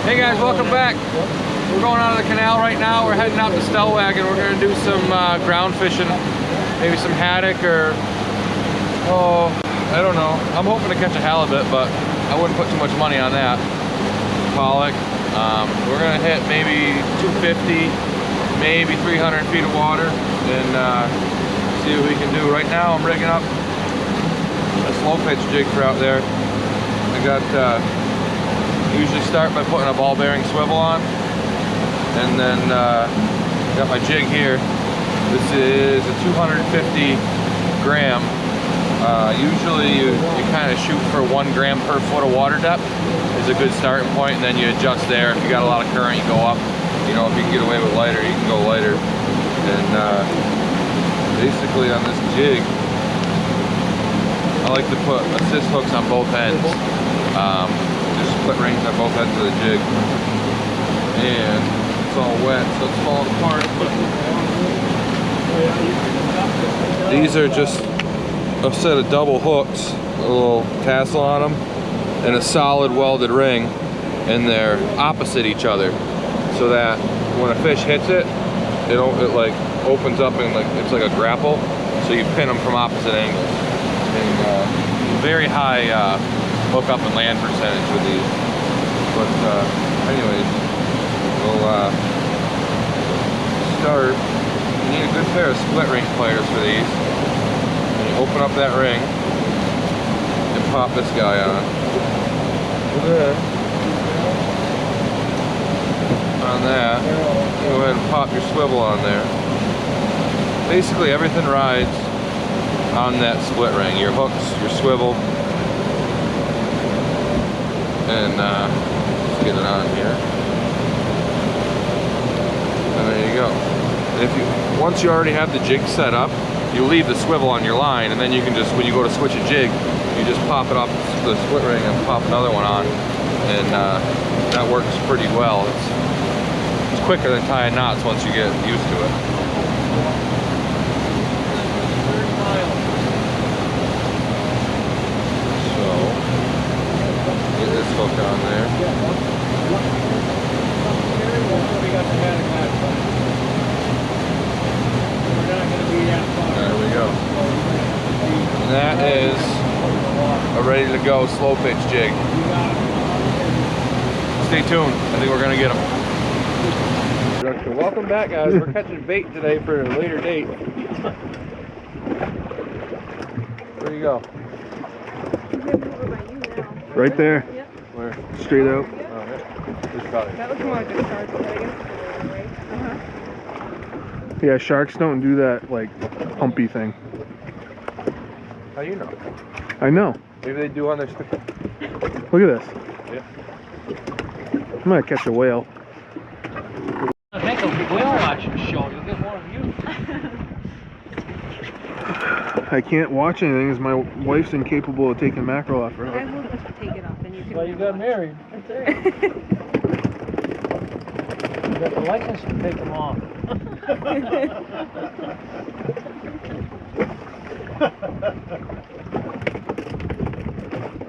Hey guys, welcome back. We're going out of the canal right now. We're heading out to Stellwagen. We're going to do some ground fishing, maybe some haddock or, oh, I don't know. I'm hoping to catch a halibut, but I wouldn't put too much money on that. Pollock. We're going to hit maybe 250, maybe 300 feet of water, and see what we can do. Right now I'm rigging up a slow pitch jig for out there. I got usually start by putting a ball bearing swivel on, and then got my jig here. This is a 250 gram. Usually you kind of shoot for 1 gram per foot of water depth is a good starting point, and then you adjust there. If you got a lot of current, you go up. You know, if you can get away with lighter, you can go lighter. And basically on this jig, I like to put assist hooks on both ends. Just split rings on both ends of the jig. And it's all wet, so it's falling apart. But these are just a set of double hooks, a little tassel on them, and a solid welded ring, and they're opposite each other, so that when a fish hits it, it like opens up and like it's like a grapple, so you pin them from opposite angles. And very high hook up and land percentage with these. But anyways, we'll start. You need a good pair of split ring pliers for these. And you open up that ring and pop this guy on. On that, go ahead and pop your swivel on there. Basically everything rides on that split ring. Your hooks, your swivel, and let's get it on here. And there you go. And if you, once you already have the jig set up, you leave the swivel on your line, and then you can just, when you go to switch a jig, you just pop it off the split ring and pop another one on, and that works pretty well. It's quicker than tying knots once you get used to it. So, get this hook on there. There we go. And that is a ready to go slow pitch jig. Stay tuned. I think we're gonna get them. Welcome back, guys. We're catching bait today for a later date. Where you go? Right there. Yep. Where? Straight out. Yep. Oh, yeah. That looks more like a shark, I guess. Yeah, sharks don't do that like pumpy thing. How you know? I know. Maybe they do on their stick. Look at this. Yeah. I'm gonna catch a whale. I think a whale watching show, you'll get more views. I can't watch anything as my wife's incapable of taking mackerel off her I hook. will just take it off and you can. Well, you got married. That's right. You got the license to take them off. No,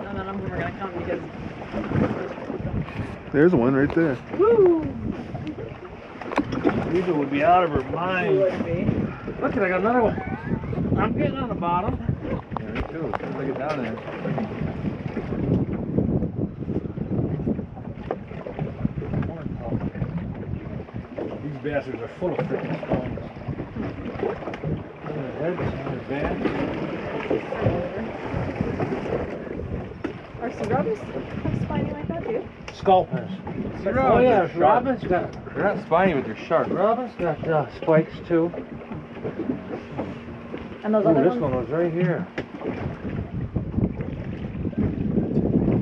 none of them are gonna come because. There's one right there. Woo! Rita would be out of her mind. Would be. Look, I got another one. I'm getting on the bottom. Yeah, me too. As soon as I get down there. These bastards are full of freaking stones. On their heads, on their back. Are sea robins have spiny like that too? Sculpins. Sea Oh robins yeah, are sharp. robins got They're not spiny, but they're sharp. robins got spikes too. And those Ooh, other this ones? one was right here.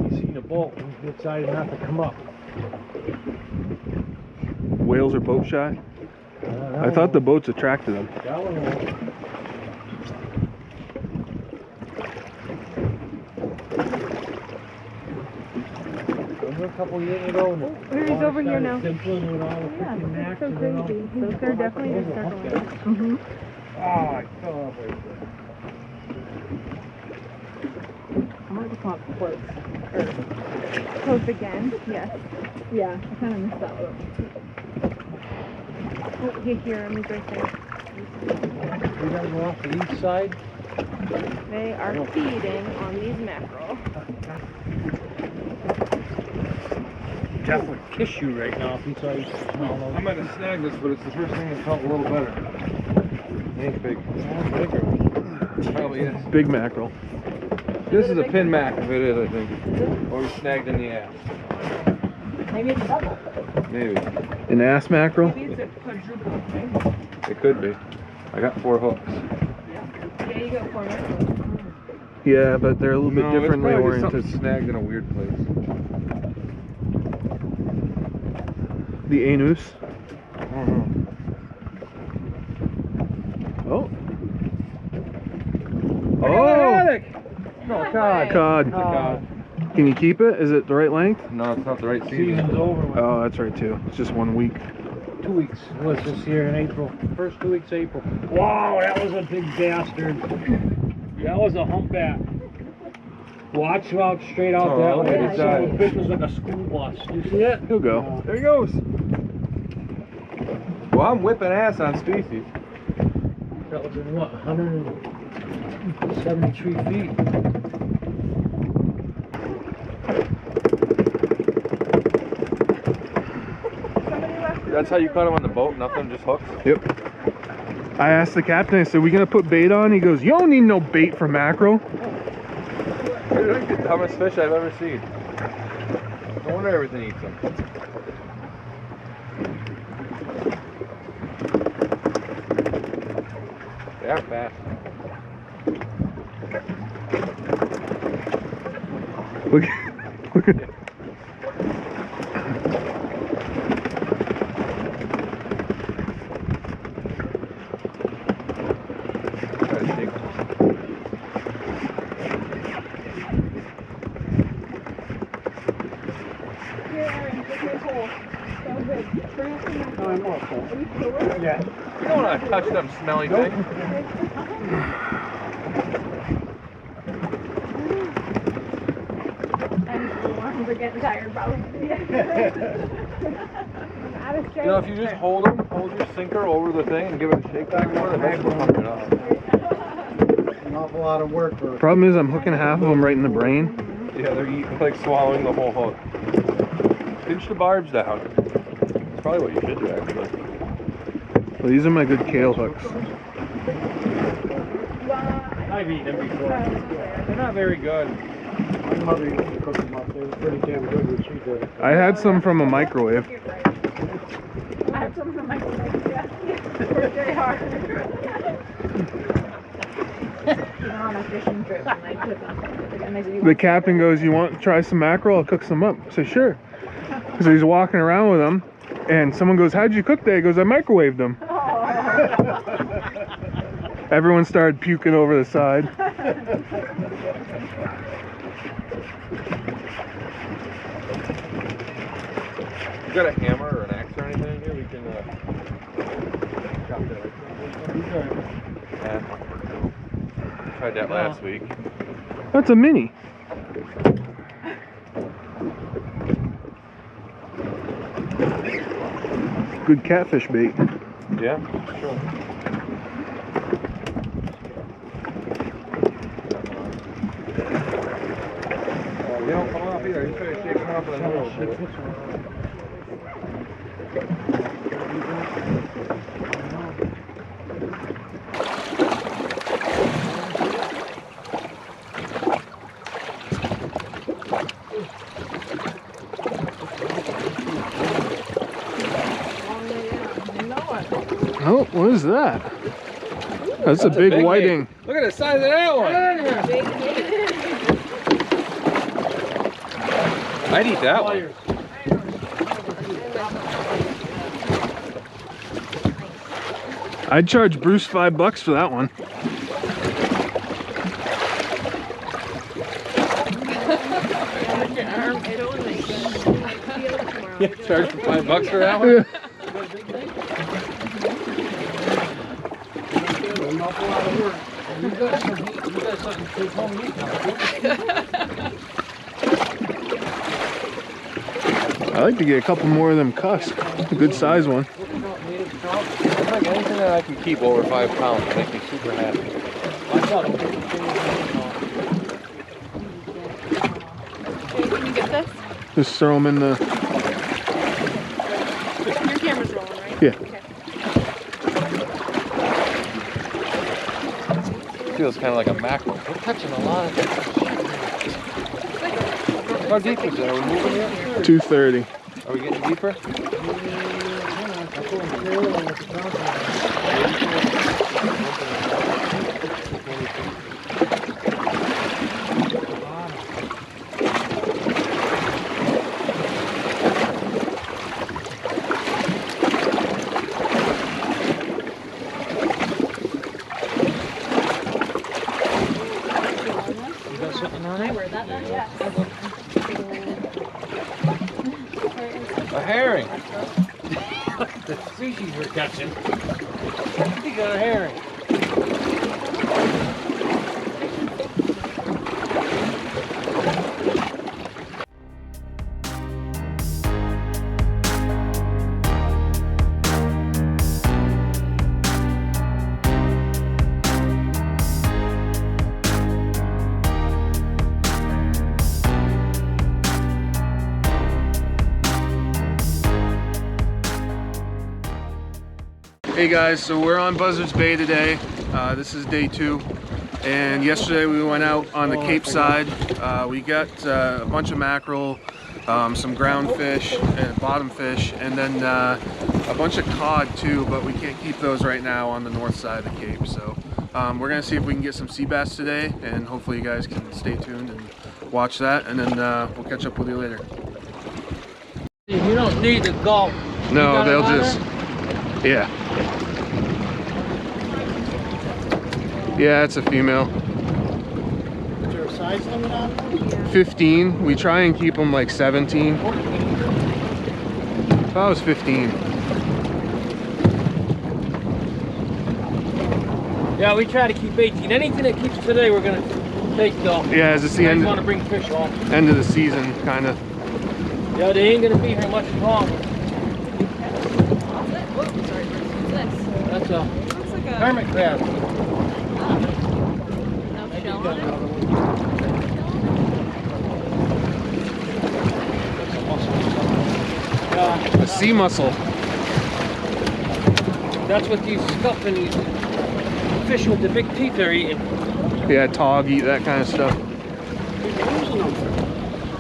You seen the boat and decided not to come up. Whales are boat shy? I thought the boats attracted them. That one was. Remember a couple years ago? He's over here now. Dimpling with all the Yeah, freaking that's necks so and all. crazy. They're definitely just circling. Mm-hmm. Oh, I fell off right there. Come on, to come up close. Or, Close again. Yes. yeah, I kind of missed that one. Oh, here, he's right there. We gotta go off the east side. They are feeding on these mackerel. Jeff would kiss you right now if he saw you smell I those. might have snagged this, but it's the first thing that felt a little better. It ain't big. Probably is. Big mackerel. This is a pin mac if it is, I think. Or we snagged in the ass. Maybe it's a double. Maybe. An ass mackerel? Maybe it's a quadruple, right? It could be. I got 4 hooks. Yeah, you got 4 mackerel. Yeah, but they're a little bit differently it's oriented. something snagged in a weird place. The anus. Mm-hmm. Oh. Oh! Oh! No, cod. Cod. Cod. Can you keep it? Is it the right length? No, it's not the right Season's season. over. with. Oh, that's right too. It's just 1 week. 2 weeks was this year in April. First 2 weeks of April. Wow, that was a big bastard. That was a humpback. Watch out straight out Oh, that look way. at his eye. The fish was like a school bus. You see it? He'll go. There he goes. Well, I'm whipping ass on species. That was in what, 173 feet. That's how you caught him on the boat? Nothing, just hooks? Yep. I asked the captain, I said, we gonna put bait on? He goes, you don't need no bait for mackerel. Dude, that's the dumbest fish I've ever seen. No wonder everything eats them. They are fast. Look, look at Try to shake them. Here, Aaron, get your hole. So good. Bring us some mackerel. I'm off. Are you sure? Yeah. You don't want to touch them smelly things. And the worms are getting tired, probably. Out of You know, if you just hold them, hold your sinker over the thing and give it a shake back more, the heck will come it up. An awful lot of work for problem is I'm hooking half of them right in the brain. Yeah, they're eating, like swallowing the whole hook. Pinch the barbs down. That's probably what you should do, actually. Well, these are my good kale hooks. I've eaten them before. They're not very good. My mother used to cook them up. They were pretty damn good when she did it. I had some from a microwave. I have some from my yeah. Worked very hard. You know, on a fishing trip, and I took them. And they said, "You The captain goes, you want to try some mackerel? I'll cook some up. I said, sure. So he's walking around with them, and someone goes, how'd you cook that? He goes, I microwaved them. Everyone started puking over the side. You got a hammer or an axe or anything here? We can chop that. Yeah. Tried that last week. That's a mini. Good catfish bait. Yeah, sure. They don't come off either. You try to shake them off with a little bit. Oh, what is that? That's a big whiting. Hake. Look at the size of that one. I'd eat that one. I'd charge Bruce $5 for that one. Yeah, charge for $5 for that one. An awful lot of work. You got something to take home and eat now. I like to get a couple more of them Cusk. A good size one. It's like anything that I can keep over 5 pounds will make me super happy. Jay, can you get this? Just throw them in the... Your camera's rolling, right? Yeah. Okay. Feels kind of like a mackerel. We're catching a lot of How deep is it? Are we moving yet? 230. Are we getting deeper? A herring. The species we're catching. You got a herring. Hey guys, so we're on Buzzards Bay today. This is day 2, and yesterday we went out on the Cape side. We got a bunch of mackerel, some ground fish and bottom fish, and then a bunch of cod too, but we can't keep those right now on the north side of the Cape. So we're gonna see if we can get some sea bass today, and hopefully you guys can stay tuned and watch that, and then we'll catch up with you later. You don't need to go. No, they'll just... Yeah. Yeah, it's a female. Is there a size limit on it? 15. We try and keep them like 17. If I was 15. Yeah, we try to keep 18. Anything that keeps today, we're gonna take though. Yeah, as it's the I want to bring fish home. end of the season, kind of. Yeah, they ain't gonna be here much longer. That's a Looks like a hermit crab. no shell on it. A sea mussel. That's what these scuffing these fish with the big teeth are eating. Yeah, tog, eat that kind of stuff.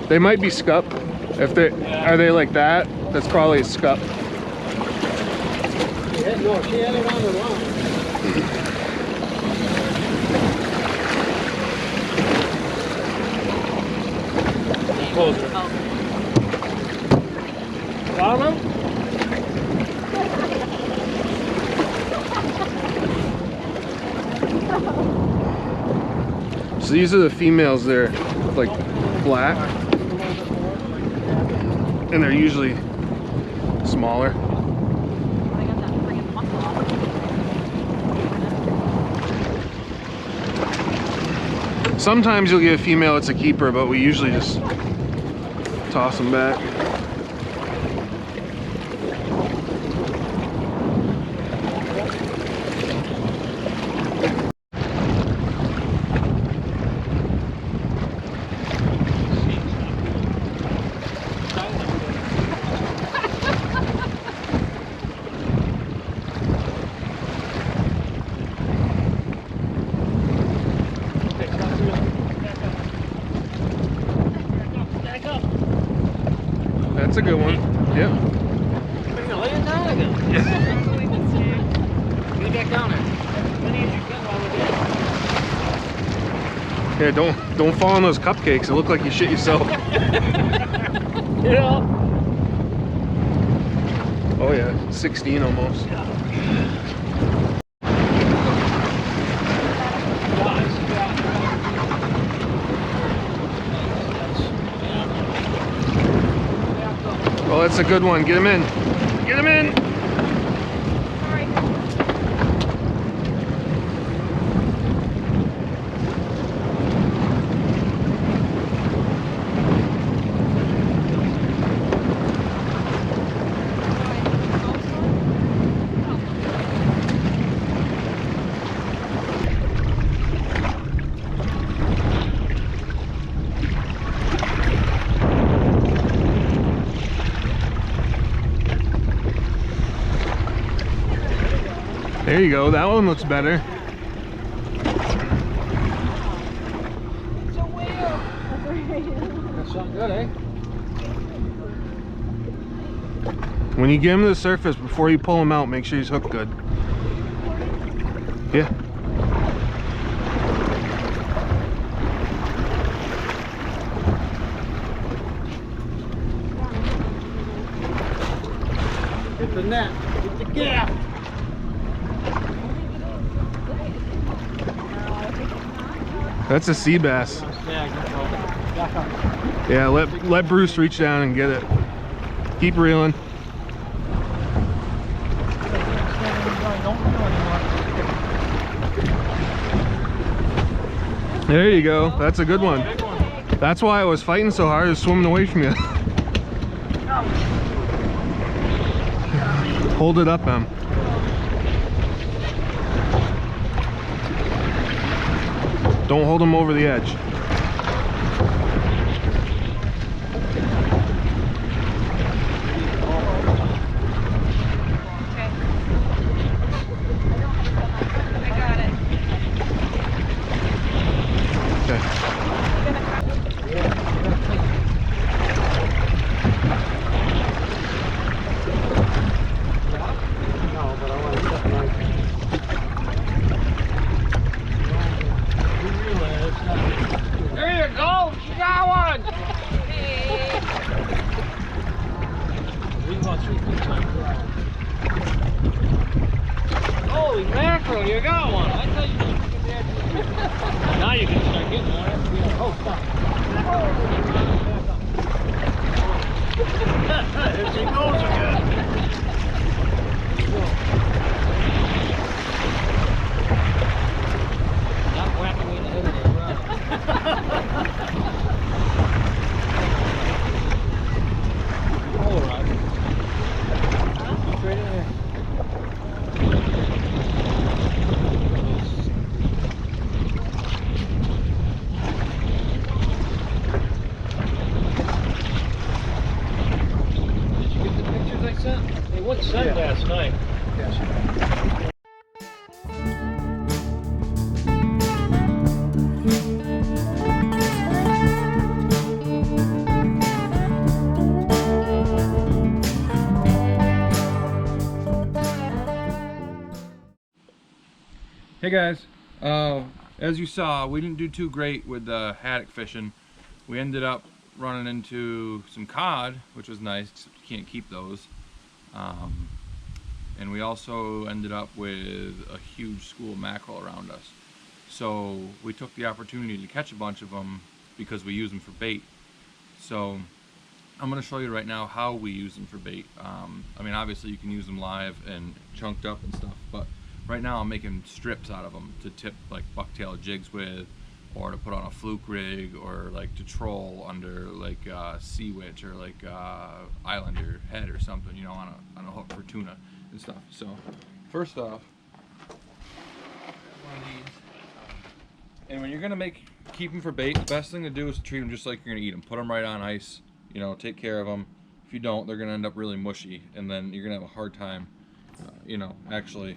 They might be scup. If they are they like that, that's probably a scup. No, she had it on the line. Close it. Got him? So these are the females. They're like black, and they're usually smaller. I got that friggin' muscle off. Sometimes you'll get a female, it's a keeper, but we usually just toss them back. That's a good one. Yeah. We're gonna lay it down again. Lay back down there. Many as you can while we're there. Yeah, don't fall on those cupcakes. It look like you shit yourself. Yeah. Oh yeah, 16 almost. Well, that's a good one. Get him in. Get him in. There you go, that one looks better. That's something good, eh? When you get him to the surface, before you pull him out, make sure he's hooked good. Yeah. Hit the net. Hit the gap. That's a sea bass. Yeah, let Bruce reach down and get it. Keep reeling. There you go. That's a good one. That's why I was fighting so hard, is swimming away from you. Hold it up, Em. Don't hold him over the edge. Holy mackerel, you got one. I thought you now you can start getting one. Oh, stop. There she goes again. Not whacking me in the head with a rod. All right. Straight in there. They went sun last night. Yes. Hey guys, as you saw, we didn't do too great with the haddock fishing. We ended up running into some cod, which was nice, except you can't keep those. And we also ended up with a huge school of mackerel around us. So we took the opportunity to catch a bunch of them because we use them for bait. So I'm going to show you right now how we use them for bait. I mean, obviously you can use them live and chunked up and stuff, but right now I'm making strips out of them to tip like bucktail jigs with, or to put on a fluke rig, or like to troll under like sea witch or like islander head or something, you know, on a hook for tuna and stuff. So first off, one of these. And when you're gonna keep them for bait, the best thing to do is to treat them just like you're gonna eat them. Put them right on ice, you know, take care of them. If you don't, they're gonna end up really mushy, and then you're gonna have a hard time, you know, actually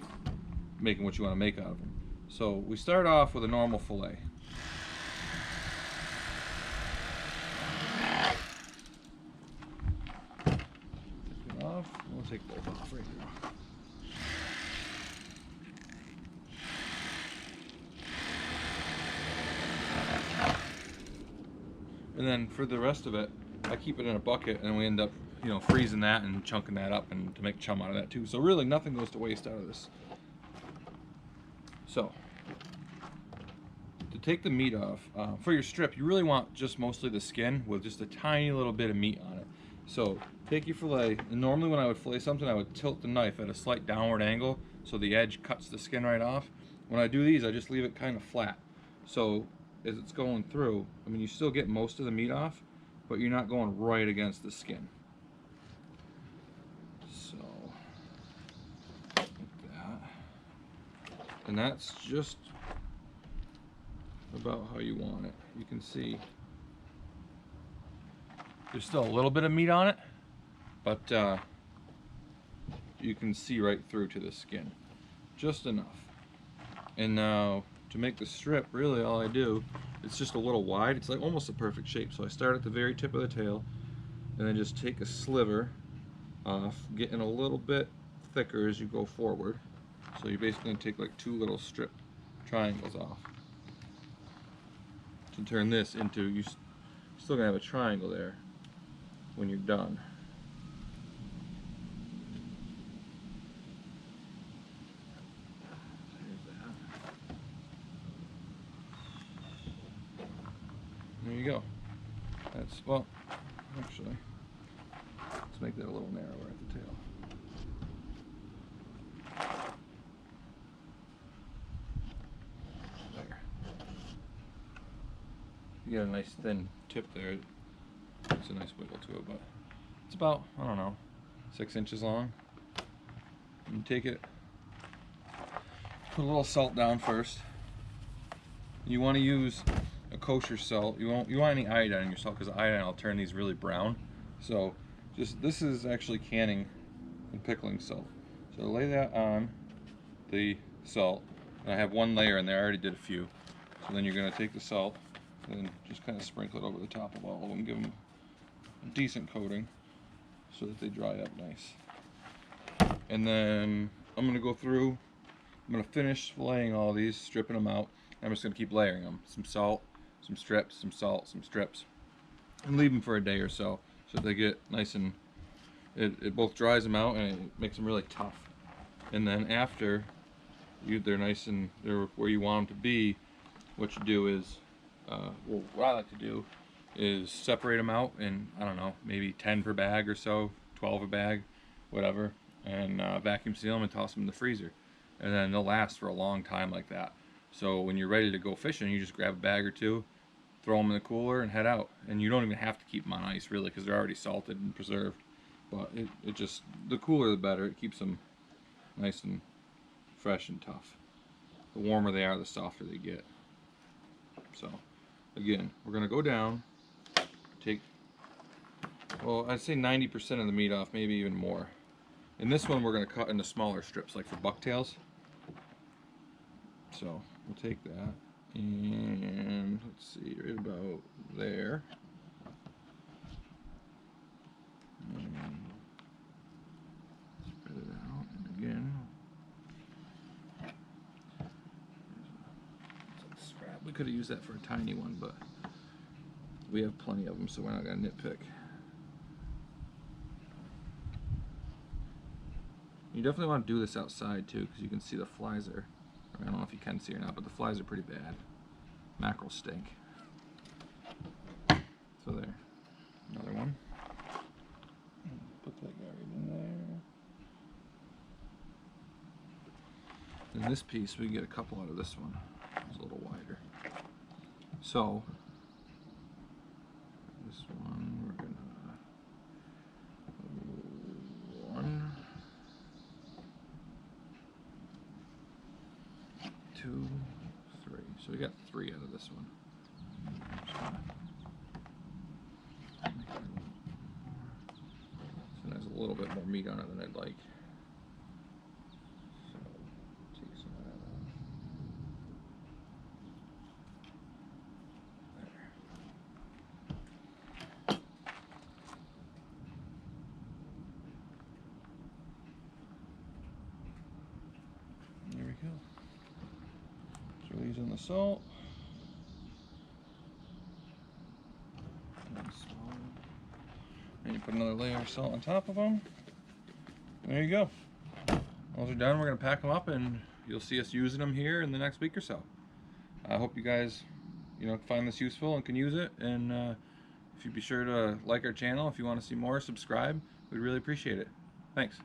making what you want to make out of them. So we start off with a normal fillet. Take it off. We'll take both off right here. And then for the rest of it, I keep it in a bucket, and we end up, you know, freezing that and chunking that up and to make chum out of that too. So really nothing goes to waste out of this. So, to take the meat off, for your strip, you really want just mostly the skin with just a tiny little bit of meat on it. So, take your fillet, and normally when I would fillet something, I would tilt the knife at a slight downward angle so the edge cuts the skin right off. When I do these, I just leave it kind of flat. So, as it's going through, I mean, you still get most of the meat off, but you're not going right against the skin. So, like that. And that's just about how you want it. You can see there's still a little bit of meat on it, but you can see right through to the skin. just enough. And now to make the strip, really all I do, it's just a little wide. It's like almost a perfect shape. So I start at the very tip of the tail and then just take a sliver off, getting a little bit thicker as you go forward. So you're basically going to take like 2 little strip triangles off to turn this into, you're still going to have a triangle there when you're done. There you go. That's, well, actually, let's make that a little narrower at the tail. There. You get a nice thin tip there. It's a nice wiggle to it, but it's about, I don't know, 6 inches long. And you take it, put a little salt down first. You want to use a kosher salt. You want any iodine in your salt, because iodine will turn these really brown. So this is actually canning and pickling salt. So lay that on the salt. And I have 1 layer in there. I already did a few. So then you're going to take the salt and just kind of sprinkle it over the top of all of them. Give them a decent coating so that they dry up nice. And then I'm going to go through. I'm going to finish filleting all these, stripping them out. I'm just going to keep layering them. Some salt, some strips, some salt, some strips, and leave them for a day or so they get nice, and it both dries them out and it makes them really tough. And then after they're nice and they're where you want them to be, what you do is, well, what I like to do is separate them out in, I don't know, maybe 10 per bag or so, 12 a bag, whatever, and vacuum seal them and toss them in the freezer. And then they'll last for a long time like that. So when you're ready to go fishing, you just grab a bag or 2, throw them in the cooler, and head out. And you don't even have to keep them on ice, really, because they're already salted and preserved. But it just, the cooler the better. It keeps them nice and fresh and tough. The warmer they are, the softer they get. So, again, we're going to go down, take, well, I'd say 90% of the meat off, maybe even more. In this one, we're going to cut into smaller strips, like for bucktails. So we'll take that, and let's see, right about there. And spread it out, and again, scrap. We could have used that for a tiny one, but we have plenty of them, so we're not going to nitpick. You definitely want to do this outside too, because you can see the flies are, I don't know if you can see or not, but the flies are pretty bad. Mackerel stink. So there, another one. Put that guy right in there. In this piece, we can get a couple out of this one. It's a little wider. So, this one, we're gonna, 1, 2, 3. So we got 3 out of this one. So there's a little bit more meat on it than I'd like. So take some of that out. There we go. Throw these on the salt. And you put another layer of salt on top of them. There you go. Once they're done, we're going to pack them up, and you'll see us using them here in the next week or so. I hope you guys, find this useful and can use it. And if you'd be sure to like our channel, if you want to see more, subscribe. We'd really appreciate it. Thanks.